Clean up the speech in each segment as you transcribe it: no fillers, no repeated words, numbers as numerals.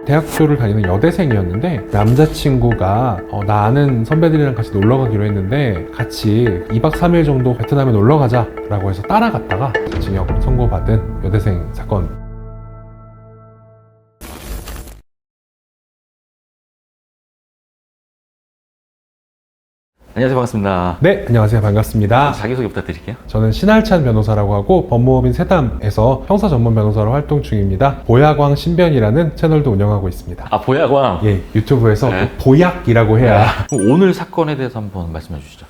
대학교를 다니는 여대생이었는데 남자친구가 나 아는 선배들이랑 같이 놀러 가기로 했는데 같이 2박 3일 정도 베트남에 놀러 가자 라고 해서 따라갔다가 징역 선고받은 여대생 사건. 안녕하세요. 반갑습니다. 네, 안녕하세요. 반갑습니다. 자기소개 부탁드릴게요. 저는 신할찬 변호사라고 하고 법무법인 세담에서 형사 전문 변호사로 활동 중입니다. 보야광 신변이라는 채널도 운영하고 있습니다. 아, 보야광. 예, 유튜브에서 네. 보약이라고 해야. 그럼 오늘 사건에 대해서 한번 말씀해 주시죠.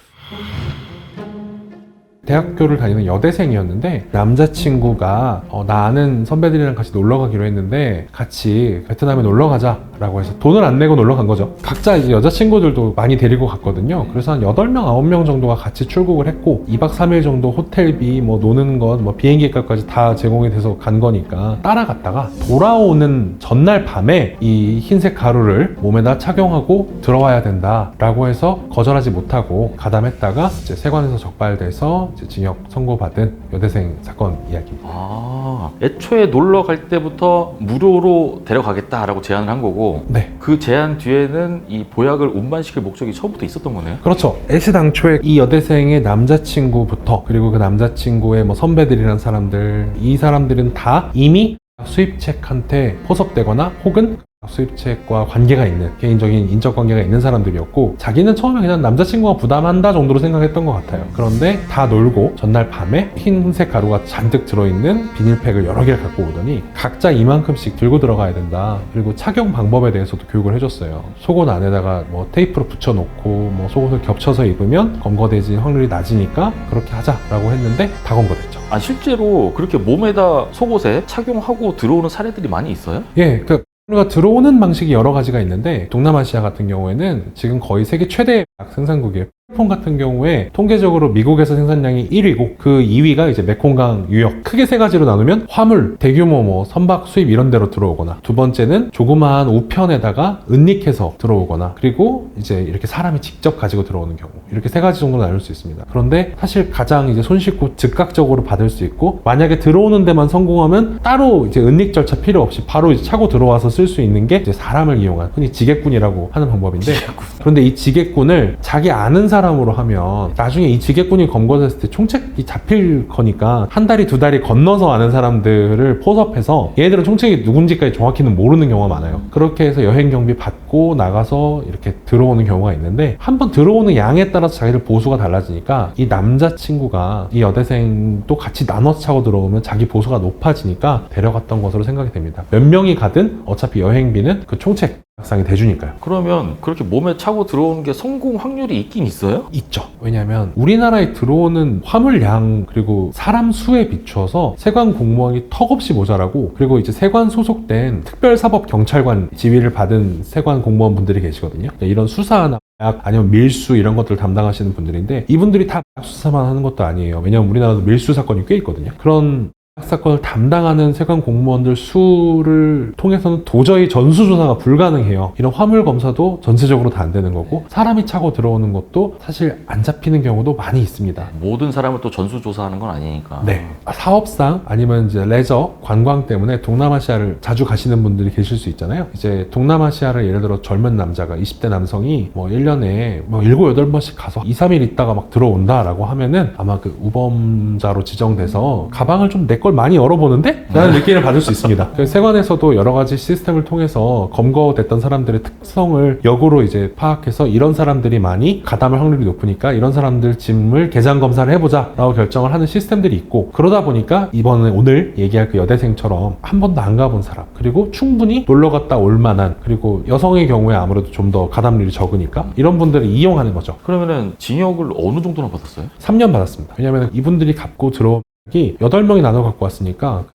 대학교를 다니는 여대생이었는데 남자친구가 나 아는 선배들이랑 같이 놀러 가기로 했는데 같이 베트남에 놀러 가자 라고 해서 돈을 안 내고 놀러 간 거죠. 각자 이제 여자친구들도 많이 데리고 갔거든요. 그래서 한 8명, 9명 정도가 같이 출국을 했고 2박 3일 정도 호텔비, 뭐 노는 것, 뭐 비행기 값까지 다 제공이 돼서 간 거니까 따라갔다가 돌아오는 전날 밤에 이 흰색 가루를 몸에다 착용하고 들어와야 된다 라고 해서 거절하지 못하고 가담했다가 이제 세관에서 적발돼서 이제 징역 선고받은 여대생 사건 이야기입니다. 아, 애초에 놀러 갈 때부터 무료로 데려가겠다라고 제안을 한 거고, 네. 그 제안 뒤에는 이 보약을 운반시킬 목적이 처음부터 있었던 거네요. 그렇죠. 애시당초에 이 여대생의 남자친구부터 그리고 그 남자친구의 뭐 선배들이란 사람들, 이 사람들은 다 이미 수입책한테 포섭되거나 혹은 수입책과 관계가 있는 개인적인 인적 관계가 있는 사람들이었고 자기는 처음에 그냥 남자친구가 부담한다 정도로 생각했던 것 같아요. 그런데 다 놀고 전날 밤에 흰색 가루가 잔뜩 들어있는 비닐팩을 여러 개를 갖고 오더니 각자 이만큼씩 들고 들어가야 된다. 그리고 착용 방법에 대해서도 교육을 해줬어요. 속옷 안에다가 뭐 테이프로 붙여놓고 뭐 속옷을 겹쳐서 입으면 검거되질 확률이 낮으니까 그렇게 하자라고 했는데 다 검거됐죠. 아, 실제로 그렇게 몸에다 속옷에 착용하고 들어오는 사례들이 많이 있어요? 예, 우리가 들어오는 방식이 여러 가지가 있는데 동남아시아 같은 경우에는 지금 거의 세계 최대 생산국이에요. 폰 같은 경우에 통계적으로 미국에서 생산량이 1위고 그 2위가 이제 메콩강 유역. 크게 세 가지로 나누면 화물, 대규모 뭐 선박 수입 이런 데로 들어오거나 두 번째는 조그마한 우편에다가 은닉해서 들어오거나 그리고 이제 이렇게 사람이 직접 가지고 들어오는 경우 이렇게 세 가지 정도로 나눌 수 있습니다. 그런데 사실 가장 이제 손쉽고 즉각적으로 받을 수 있고 만약에 들어오는 데만 성공하면 따로 이제 은닉 절차 필요 없이 바로 이제 차고 들어와서 쓸 수 있는 게 이제 사람을 이용한 흔히 지게꾼이라고 하는 방법인데 그런데 이 지게꾼을 자기 아는 사람으로 하면 나중에 이 지게꾼이 검거됐을 때 총책이 잡힐 거니까 한 다리 두 다리 건너서 아는 사람들을 포섭해서 얘네들은 총책이 누군지까지 정확히는 모르는 경우가 많아요. 그렇게 해서 여행 경비 받고 나가서 이렇게 들어오는 경우가 있는데 한번 들어오는 양에 따라서 자기들 보수가 달라지니까 이 남자친구가 이 여대생도 같이 나눠서 차고 들어오면 자기 보수가 높아지니까 데려갔던 것으로 생각이 됩니다. 몇 명이 가든 어차피 여행비는 그 총책 상이 대주니까요. 그러면 그렇게 몸에 차고 들어오는 게 성공 확률이 있긴 있어요? 있죠. 왜냐하면 우리나라에 들어오는 화물량 그리고 사람 수에 비추어서 세관 공무원이 턱없이 모자라고 그리고 이제 세관 소속된 특별사법경찰관 지위를 받은 세관 공무원분들이 계시거든요. 이런 수사나 아니면 밀수 이런 것들을 담당하시는 분들인데 이분들이 다 수사만 하는 것도 아니에요. 왜냐하면 우리나라도 밀수 사건이 꽤 있거든요. 그런 사건을 담당하는 세관 공무원들 수를 통해서는 도저히 전수조사가 불가능해요. 이런 화물 검사도 전체적으로 다 안 되는 거고 사람이 차고 들어오는 것도 사실 안 잡히는 경우도 많이 있습니다. 모든 사람을 또 전수조사하는 건 아니니까. 네. 사업상 아니면 이제 레저, 관광 때문에 동남아시아를 자주 가시는 분들이 계실 수 있잖아요. 이제 동남아시아를 예를 들어 젊은 남자가 20대 남성이 뭐 1년에 뭐 7, 8번씩 가서 2, 3일 있다가 막 들어온다라고 하면은 아마 그 우범자로 지정돼서 가방을 좀 내 걸 많이 열어보는데? 라는 느낌을 받을 수 있습니다. 세관에서도 여러 가지 시스템을 통해서 검거됐던 사람들의 특성을 역으로 이제 파악해서 이런 사람들이 많이 가담할 확률이 높으니까 이런 사람들 짐을 개장 검사를 해보자 라고 결정을 하는 시스템들이 있고 그러다 보니까 이번에 오늘 얘기할 그 여대생처럼 한 번도 안 가본 사람 그리고 충분히 놀러 갔다 올 만한 그리고 여성의 경우에 아무래도 좀 더 가담률이 적으니까 이런 분들을 이용하는 거죠. 그러면은 징역을 어느 정도나 받았어요? 3년 받았습니다. 왜냐하면 이분들이 갖고 들어온 8명이 나눠 갖고 왔으니까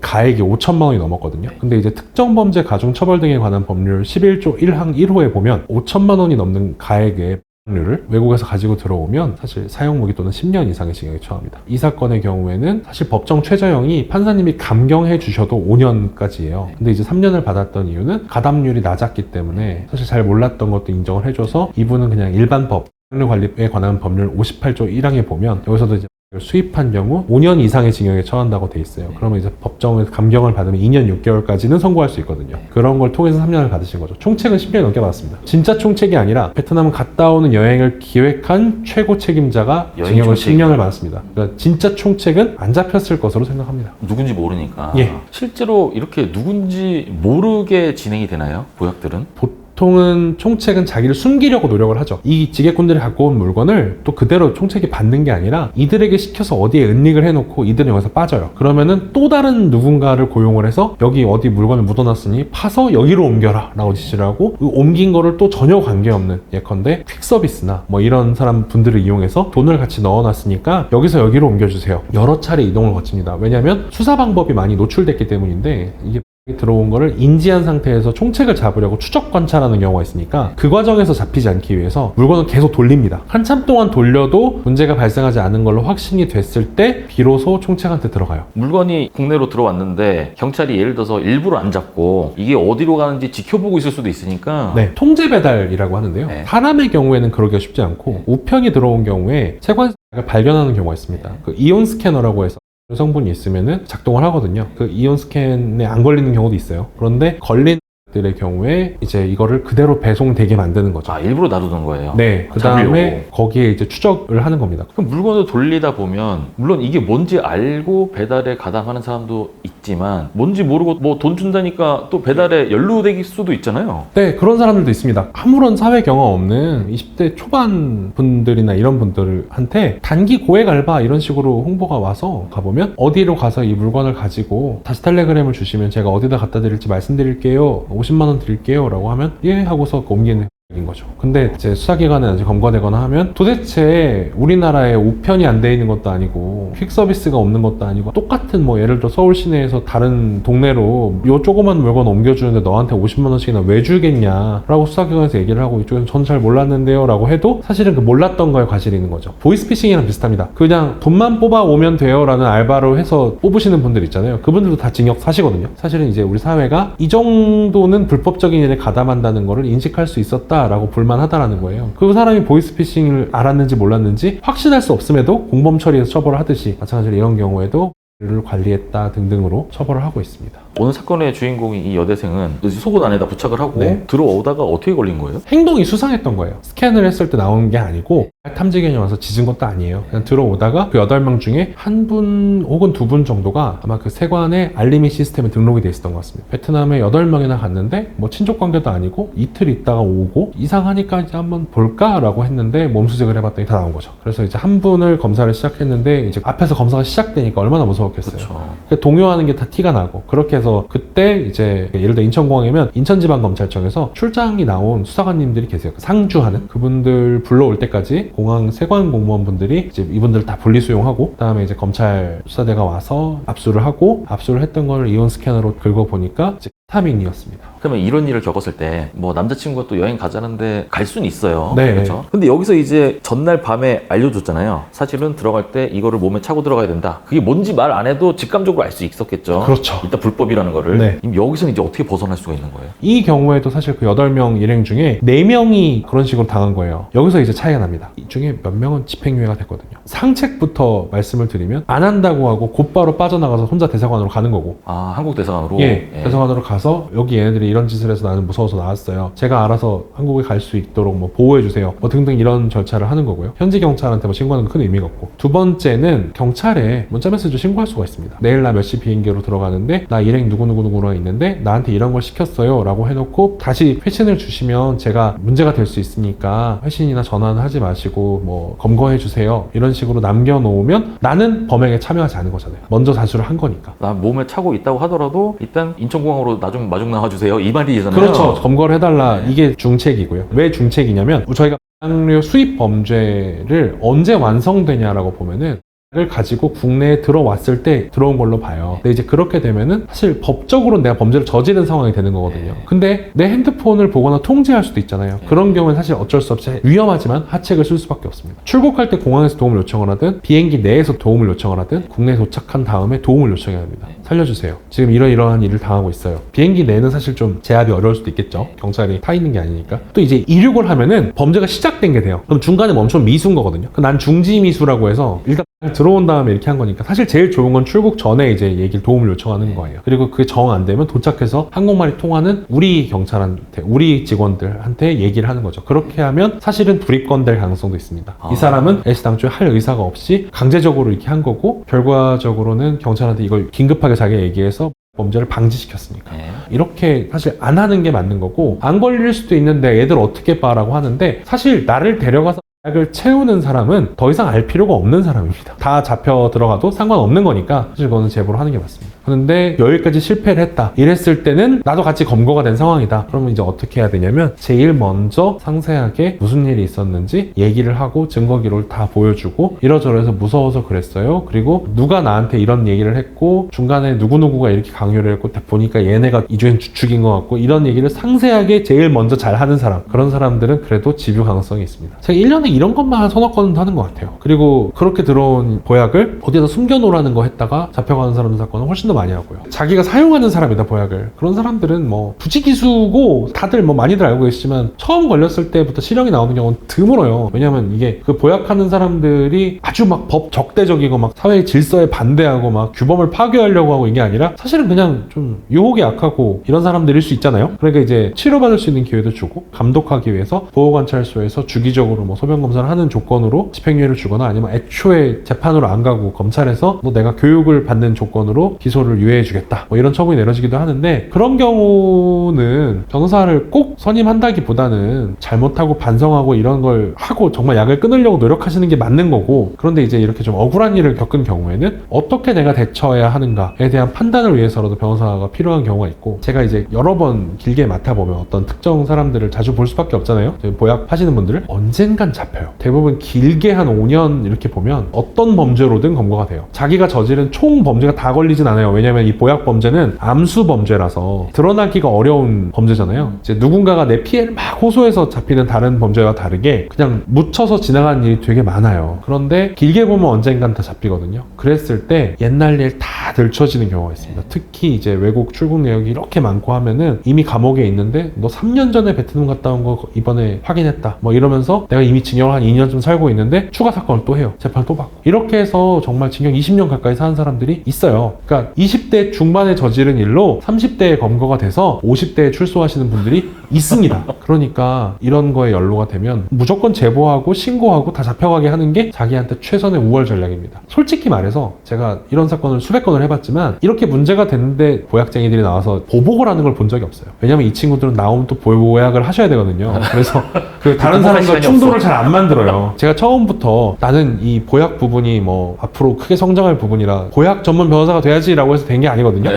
가액이 5천만 원이 넘었거든요. 근데 이제 특정범죄 가중처벌 등에 관한 법률 11조 1항 1호에 보면 5천만 원이 넘는 가액의 를 외국에서 가지고 들어오면 사실 사형무기 또는 10년 이상의 징역에 처합니다. 이 사건의 경우에는 사실 법정 최저형이 판사님이 감경해 주셔도 5년까지예요. 근데 이제 3년을 받았던 이유는 가담률이 낮았기 때문에 사실 잘 몰랐던 것도 인정을 해줘서 이분은 그냥 일반 법, 관리에 관한 법률 58조 1항에 보면 여기서도 이제 수입한 경우 5년 이상의 징역에 처한다고 돼 있어요. 그러면 이제 법정에서 감경을 받으면 2년 6개월까지는 선고할 수 있거든요. 그런 걸 통해서 3년을 받으신 거죠. 총책은 10년 넘게 받았습니다. 진짜 총책이 아니라 베트남을 갔다 오는 여행을 기획한 최고 책임자가 여행 징역을 총책. 10년을 받았습니다. 그러니까 진짜 총책은 안 잡혔을 것으로 생각합니다. 누군지 모르니까. 예. 실제로 이렇게 누군지 모르게 진행이 되나요? 보약들은? 보통은 총책은 자기를 숨기려고 노력을 하죠. 이 지게꾼들이 갖고 온 물건을 또 그대로 총책이 받는 게 아니라 이들에게 시켜서 어디에 은닉을 해놓고 이들은 여기서 빠져요. 그러면은 또 다른 누군가를 고용을 해서 여기 어디 물건을 묻어놨으니 파서 여기로 옮겨라 라고 지시를 하고 그 옮긴 거를 또 전혀 관계없는 예컨대 퀵서비스나 뭐 이런 사람 분들을 이용해서 돈을 같이 넣어놨으니까 여기서 여기로 옮겨주세요. 여러 차례 이동을 거칩니다. 왜냐하면 수사 방법이 많이 노출됐기 때문인데 이게 들어온 거를 인지한 상태에서 총책을 잡으려고 추적 관찰하는 경우가 있으니까 그 과정에서 잡히지 않기 위해서 물건을 계속 돌립니다. 한참 동안 돌려도 문제가 발생하지 않은 걸로 확신이 됐을 때 비로소 총책한테 들어가요. 물건이 국내로 들어왔는데 경찰이 예를 들어서 일부러 안 잡고 이게 어디로 가는지 지켜보고 있을 수도 있으니까 네, 통제 배달이라고 하는데요. 네. 사람의 경우에는 그러기가 쉽지 않고 우편이 들어온 경우에 세관을 발견하는 경우가 있습니다. 그 이온 스캐너라고 해서 성분이 있으면은 작동을 하거든요. 그 이온 스캔에 안 걸리는 경우도 있어요. 그런데 걸린 들의 경우에 이제 이거를 그대로 배송되게 만드는 거죠. 아, 일부러 놔두는 거예요. 네, 그 다음에 거기에 이제 추적을 하는 겁니다. 그럼 물건을 돌리다 보면 물론 이게 뭔지 알고 배달에 가담하는 사람도 있지만 뭔지 모르고 뭐 돈 준다니까 또 배달에 연루될 수도 있잖아요. 네, 그런 사람들도 있습니다. 아무런 사회 경험 없는 20대 초반 분들이나 이런 분들한테 단기 고액 알바 이런 식으로 홍보가 와서 가보면 어디로 가서 이 물건을 가지고 다시 텔레그램을 주시면 제가 어디다 갖다 드릴지 말씀드릴게요. 50만 원 드릴게요 라고 하면 예 하고서 옮기는 인 거죠. 근데 이제 수사기관에 아직 검거되거나 하면 도대체 우리나라에 우편이 안 돼 있는 것도 아니고 퀵 서비스가 없는 것도 아니고 똑같은 뭐 예를 들어 서울 시내에서 다른 동네로 요 조그만 물건 옮겨주는데 너한테 50만 원씩이나 왜 주겠냐 라고 수사기관에서 얘기를 하고 이쪽에서 전 잘 몰랐는데요 라고 해도 사실은 그 몰랐던 거에 과실이 있는 거죠. 보이스피싱이랑 비슷합니다. 그냥 돈만 뽑아 오면 돼요 라는 알바로 해서 뽑으시는 분들 있잖아요. 그분들도 다 징역 사시거든요. 사실은 이제 우리 사회가 이 정도는 불법적인 일에 가담한다는 거를 인식할 수 있었다 라고 불만하다라는 거예요. 그 사람이 보이스피싱을 알았는지 몰랐는지 확신할 수 없음에도 공범 처리해서 처벌을 하듯이 마찬가지로 이런 경우에도 를 관리했다 등등으로 처벌을 하고 있습니다. 오늘 사건의 주인공인 이 여대생은 속옷 안에다 부착을 하고 네. 들어오다가 어떻게 걸린 거예요? 행동이 수상했던 거예요. 스캔을 했을 때 나오는 게 아니고 탐지견이 와서 짖은 것도 아니에요. 그냥 들어오다가 그 8명 중에 한 분 혹은 2분 정도가 아마 그 세관의 알림이 시스템에 등록이 돼 있었던 것 같습니다. 베트남에 8명이나 갔는데 뭐 친족 관계도 아니고 이틀 있다가 오고 이상하니까 이제 한번 볼까라고 했는데 몸수색을 해봤더니 다 나온 거죠. 그래서 이제 한 분을 검사를 시작했는데 이제 앞에서 검사가 시작되니까 얼마나 무서웠겠어요. 그렇죠. 동요하는 게 다 티가 나고 그렇게 해서 그때 이제 예를 들어 인천공항이면 인천지방검찰청에서 출장이 나온 수사관님들이 계세요. 상주하는 그분들 불러올 때까지 공항 세관 공무원분들이 이제 이분들 다 분리수용하고 그다음에 이제 검찰 수사대가 와서 압수를 하고 압수를 했던 걸 이온 스캐너로 긁어보니까 이제 타민이었습니다. 그러면 이런 일을 겪었을 때 뭐 남자친구가 또 여행 가자는데 갈 수는 있어요. 네. 그렇죠. 근데 여기서 이제 전날 밤에 알려줬잖아요. 사실은 들어갈 때 이거를 몸에 차고 들어가야 된다. 그게 뭔지 말 안 해도 직감적으로 알 수 있었겠죠. 그렇죠. 일단 불법이라는 거를. 네. 여기서는 이제 어떻게 벗어날 수가 있는 거예요? 이 경우에도 사실 그 8명 일행 중에 4명이 그런 식으로 당한 거예요. 여기서 이제 차이가 납니다. 이 중에 몇 명은 집행유예가 됐거든요. 상책부터 말씀을 드리면 안 한다고 하고 곧바로 빠져나가서 혼자 대사관으로 가는 거고 아, 한국 대사관으로? 예, 대사관으로 가서 여기 얘네들이 이런 짓을 해서 나는 무서워서 나왔어요. 제가 알아서 한국에 갈 수 있도록 뭐 보호해주세요. 뭐 등등 이런 절차를 하는 거고요. 현지 경찰한테 뭐 신고하는 건 큰 의미가 없고. 두 번째는 경찰에 문자메시지로 신고할 수가 있습니다. 내일 나 몇 시 비행기로 들어가는데 나 일행 누구누구누구가 있는데 나한테 이런 걸 시켰어요 라고 해놓고 다시 회신을 주시면 제가 문제가 될 수 있으니까 회신이나 전화는 하지 마시고 뭐 검거해주세요 이런 식으로 남겨놓으면 나는 범행에 참여하지 않은 거잖아요. 먼저 자수를 한 거니까. 나 몸에 차고 있다고 하더라도 일단 인천공항으로 나 좀 마중 나와주세요. 이 말이잖아요. 그렇죠. 검거를 해달라. 이게 중책이고요. 왜 중책이냐면 저희가 배당료 수입 범죄를 언제 완성되냐라고 보면은 를 가지고 국내에 들어왔을 때 들어온 걸로 봐요. 근데 이제 그렇게 되면은 사실 법적으로는 내가 범죄를 저지른 상황이 되는 거거든요. 근데 내 핸드폰을 보거나 통제할 수도 있잖아요. 그런 경우는 사실 어쩔 수 없이 위험하지만 하책을 쓸 수밖에 없습니다. 출국할 때 공항에서 도움을 요청을 하든 비행기 내에서 도움을 요청을 하든 국내에 도착한 다음에 도움을 요청해야 합니다. 살려주세요. 지금 이러이러한 일을 당하고 있어요. 비행기 내는 사실 좀 제압이 어려울 수도 있겠죠. 경찰이 타 있는 게 아니니까. 또 이제 이륙을 하면은 범죄가 시작된 게 돼요. 그럼 중간에 멈추면 미수인 거거든요. 난 중지 미수라고 해서 일단 들어온 다음에 이렇게 한 거니까 사실 제일 좋은 건 출국 전에 이제 얘기를 도움을 요청하는 거예요. 그리고 그게 정 안 되면 도착해서 한국말이 통하는 우리 경찰한테, 우리 직원들한테 얘기를 하는 거죠. 그렇게 하면 사실은 불입건될 가능성도 있습니다. 이 사람은 애시당초에 할 의사가 없이 강제적으로 이렇게 한 거고, 결과적으로는 경찰한테 이걸 긴급하게 자기가 얘기해서 범죄를 방지시켰으니까. 이렇게 사실 안 하는 게 맞는 거고, 안 걸릴 수도 있는데 애들 어떻게 봐라고 하는데, 사실 나를 데려가서 약을 채우는 사람은 더 이상 알 필요가 없는 사람입니다. 다 잡혀 들어가도 상관없는 거니까 사실 그거는 제보를 하는 게 맞습니다. 그런데 여기까지 실패를 했다 이랬을 때는 나도 같이 검거가 된 상황이다. 그러면 이제 어떻게 해야 되냐면, 제일 먼저 상세하게 무슨 일이 있었는지 얘기를 하고 증거 기록을 다 보여주고, 이러저러해서 무서워서 그랬어요, 그리고 누가 나한테 이런 얘기를 했고 중간에 누구누구가 이렇게 강요를 했고 보니까 얘네가 이주인 주축인 것 같고, 이런 얘기를 상세하게 제일 먼저 잘 하는 사람, 그런 사람들은 그래도 집유 가능성이 있습니다. 제가 1년에 이런 것만 한 서너 건 하는 것 같아요. 그리고 그렇게 들어온 보약을 어디다 숨겨놓으라는 거 했다가 잡혀가는 사람들 사건은 훨씬 더 많이 하고요. 자기가 사용하는 사람이다, 보약을. 그런 사람들은 뭐 부지기수고 다들 뭐 많이들 알고 계시지만 처음 걸렸을 때부터 실형이 나오는 경우는 드물어요. 왜냐면 이게 그 보약하는 사람들이 아주 막 법 적대적이고 막 사회의 질서에 반대하고 막 규범을 파괴하려고 하고 이게 아니라 사실은 그냥 좀 유혹이 약하고 이런 사람들일 수 있잖아요. 그러니까 이제 치료받을 수 있는 기회도 주고, 감독하기 위해서 보호관찰소에서 주기적으로 뭐 소변검사를 하는 조건으로 집행유예를 주거나, 아니면 애초에 재판으로 안 가고 검찰에서 뭐 내가 교육을 받는 조건으로 기소를 유예해주겠다, 뭐 이런 처분이 내려지기도 하는데, 그런 경우는 변호사를 꼭 선임한다기보다는 잘못하고 반성하고 이런 걸 하고 정말 약을 끊으려고 노력하시는 게 맞는 거고, 그런데 이제 이렇게 좀 억울한 일을 겪은 경우에는 어떻게 내가 대처해야 하는가에 대한 판단을 위해서라도 변호사가 필요한 경우가 있고, 제가 이제 여러 번 길게 맡아보면 어떤 특정 사람들을 자주 볼 수밖에 없잖아요. 보약 하시는 분들을 언젠간 잡혀요. 대부분 길게 한 5년 이렇게 보면 어떤 범죄로든 검거가 돼요. 자기가 저지른 총 범죄가 다 걸리진 않아요. 왜냐면 이 보약 범죄는 암수 범죄라서 드러나기가 어려운 범죄잖아요. 이제 누군가가 내 피해를 막 호소해서 잡히는 다른 범죄와 다르게 그냥 묻혀서 지나가는 일이 되게 많아요. 그런데 길게 보면 언젠간 다 잡히거든요. 그랬을 때 옛날 일 다 들춰지는 경우가 있습니다. 특히 이제 외국 출국 내역이 이렇게 많고 하면은 이미 감옥에 있는데 너 3년 전에 베트남 갔다 온 거 이번에 확인했다, 뭐 이러면서 내가 이미 징역을 한 2년쯤 살고 있는데 추가 사건을 또 해요. 재판을 또 받고. 이렇게 해서 정말 징역 20년 가까이 사는 사람들이 있어요. 그러니까 20대 중반에 저지른 일로 30대에 검거가 돼서 50대에 출소하시는 분들이 있습니다. 그러니까 이런 거에 연루가 되면 무조건 제보하고 신고하고 다 잡혀가게 하는 게 자기한테 최선의 우월 전략입니다. 솔직히 말해서 제가 이런 사건을 수백 건을 해봤지만 이렇게 문제가 됐는데 보약쟁이들이 나와서 보복을 하는 걸 본 적이 없어요. 왜냐면 이 친구들은 나오면 또 보약을 하셔야 되거든요. 그래서 그 다른 사람과 충돌을 잘 안 만들어요. 제가 처음부터 나는 이 보약 부분이 뭐 앞으로 크게 성장할 부분이라 보약 전문 변호사가 돼야지라고 해서 된 게 아니거든요.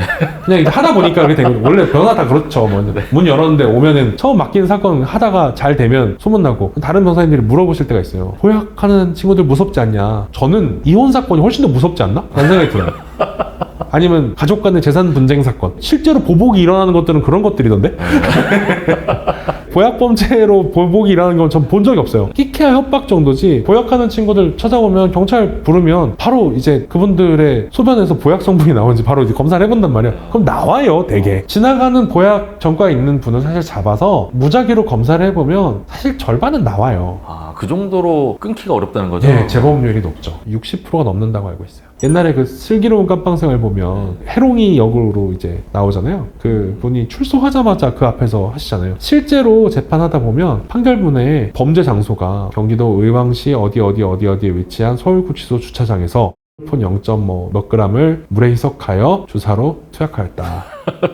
그냥 이제 하다 보니까 그렇게 된 거예요. 원래 변호사 다 그렇죠. 뭐 문 열었는데 오면은 처음 맡긴 사건 하다가 잘 되면 소문나고 다른 변호사님들이 물어보실 때가 있어요. 보약하는 친구들 무섭지 않냐? 저는 이혼 사건이 훨씬 더 무섭지 않나? 라는 생각이 들어요. 아니면 가족 간의 재산 분쟁 사건, 실제로 보복이 일어나는 것들은 그런 것들이던데? 보약범죄로 보복이 일어나는 건 전 본 적이 없어요. 끼케야 협박 정도지, 보약하는 친구들 찾아오면 경찰 부르면 바로 이제 그분들의 소변에서 보약 성분이 나오는지 바로 이제 검사를 해본단 말이야. 그럼 나와요, 되게. 지나가는 보약 전과에 있는 분은 사실 잡아서 무작위로 검사를 해보면 사실 절반은 나와요. 아, 그 정도로 끊기가 어렵다는 거죠? 네, 재범률이 높죠. 60%가 넘는다고 알고 있어요. 옛날에 그 슬기로운 깜빵생활 보면 해롱이 역으로 이제 나오잖아요. 그 분이 출소하자마자 그 앞에서 하시잖아요. 실제로 재판하다 보면 판결문에 범죄 장소가 경기도 의왕시 어디에 위치한 서울구치소 주차장에서 폰 0. 몇 g을 물에 희석하여 주사로 투약하였다.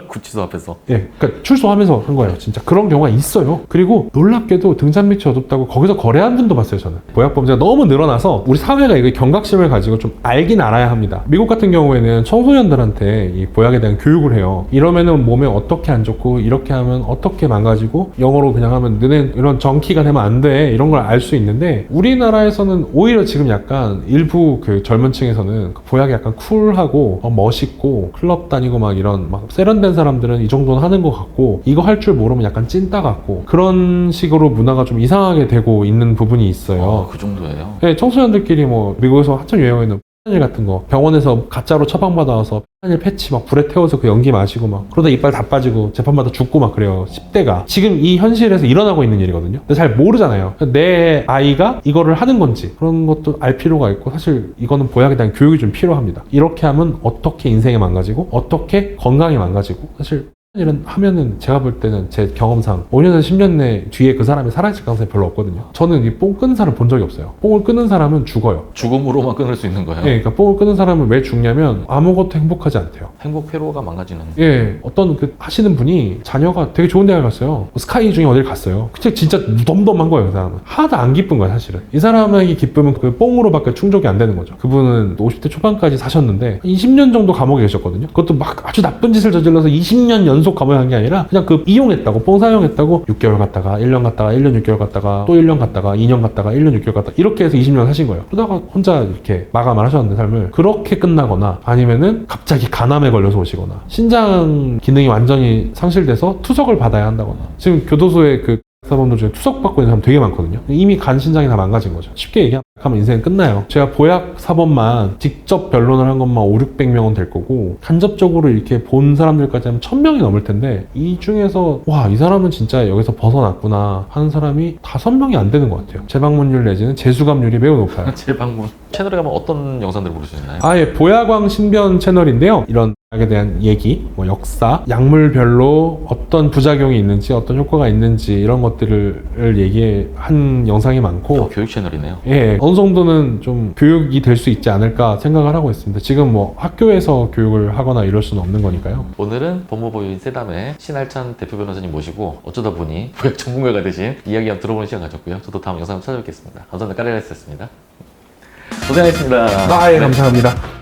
구치소 앞에서. 예, 그러니까 출소하면서 한 거예요. 진짜 그런 경우가 있어요. 그리고 놀랍게도 등잔 밑이 어둡다고 거기서 거래한 분도 봤어요. 저는 보약 범죄가 너무 늘어나서 우리 사회가 이거 경각심을 가지고 좀 알긴 알아야 합니다. 미국 같은 경우에는 청소년들한테 이 보약에 대한 교육을 해요. 이러면은 몸에 어떻게 안 좋고 이렇게 하면 어떻게 망가지고 영어로 그냥 하면 너네 이런 정키가 되면 안 돼, 이런 걸 알 수 있는데, 우리나라에서는 오히려 지금 약간 일부 그 젊은 층에서는 그 보약이 약간 쿨하고 멋있고 클럽 다니고 막 이런 막 세련된 사람들은 이 정도는 하는 것 같고, 이거 할 줄 모르면 약간 찐따 같고, 그런 식으로 문화가 좀 이상하게 되고 있는 부분이 있어요. 그 정도예요? 네, 청소년들끼리 뭐 미국에서 한참 유행하는 일 같은 거 병원에서 가짜로 처방받아 와서 일 패치 막 불에 태워서 그 연기 마시고 막 그러다 이빨 다 빠지고 재판받아 죽고 막 그래요. 10대가 지금 이 현실에서 일어나고 있는 일이거든요. 근데 잘 모르잖아요. 내 아이가 이거를 하는 건지 그런 것도 알 필요가 있고 사실 이거는 보약에 대한 교육이 좀 필요합니다. 이렇게 하면 어떻게 인생이 망가지고 어떻게 건강이 망가지고 사실 일은 하면은 제가 볼 때는 제 경험상 5년에서 10년 내 뒤에 그 사람이 사라질 가능성이 별로 없거든요. 저는 이 뽕 끄는 사람 본 적이 없어요. 뽕을 끄는 사람은 죽어요. 죽음으로만 끊을 수 있는 거예요. 예, 그러니까 뽕을 끄는 사람은 왜 죽냐면 아무것도 행복하지 않대요. 행복 회로가 망가지는. 예, 어떤 그 하시는 분이 자녀가 되게 좋은 대학을 갔어요. 스카이 중에 어딜 갔어요. 그때 진짜 덤덤한 거예요, 그 사람은. 하나도 안 기쁜 거예요, 사실은. 이 사람에게 기쁨은 그 뽕으로밖에 충족이 안 되는 거죠. 그분은 50대 초반까지 사셨는데 20년 정도 감옥에 계셨거든요. 그것도 막 아주 나쁜 짓을 저질러서 20년 연속 감옥에 간 게 아니라 그냥 그 이용했다고, 뽕 사용했다고 6개월 갔다가 1년 갔다가 1년 6개월 갔다가 또 1년 갔다가 2년 갔다가 1년 6개월 갔다가 이렇게 해서 20년 사신 거예요. 그러다가 혼자 이렇게 마감을 하셨는데 삶을 그렇게 끝나거나 아니면은 갑자기 간암에 걸려서 오시거나 신장 기능이 완전히 상실돼서 투석을 받아야 한다거나 지금 교도소에 그 사범들 중에 투석 받고 있는 사람 되게 많거든요. 이미 간 신장이 다 망가진 거죠. 쉽게 얘기하면 인생은 끝나요. 제가 보약 사범만 직접 변론을 한 것만 5, 600명은 될 거고 간접적으로 이렇게 본 사람들까지 하면 1000명이 넘을 텐데 이 중에서 와, 이 사람은 진짜 여기서 벗어났구나 하는 사람이 5명이 안 되는 것 같아요. 재방문율 내지는 재수감률이 매우 높아요. 재방문. 채널에 가면 어떤 영상들을 볼 수 있나요? 아예 보야광 신변 채널인데요. 이런 약에 대한 얘기, 뭐 역사, 약물별로 어떤 부작용이 있는지, 어떤 효과가 있는지 이런 것들을 얘기한 영상이 많고 교육 채널이네요. 예, 어느 정도는 좀 교육이 될 수 있지 않을까 생각을 하고 있습니다. 지금 뭐 학교에서 교육을 하거나 이럴 수는 없는 거니까요. 오늘은 법무부인 세담의 신할찬 대표 변호사님 모시고 어쩌다 보니 보약 전문가가 되신 이야기 한번 들어보는 시간 가졌고요. 저도 다음 영상을 찾아뵙겠습니다. 감사합니다. 까레라스였습니다. 고생하셨습니다. 예, 감사합니다.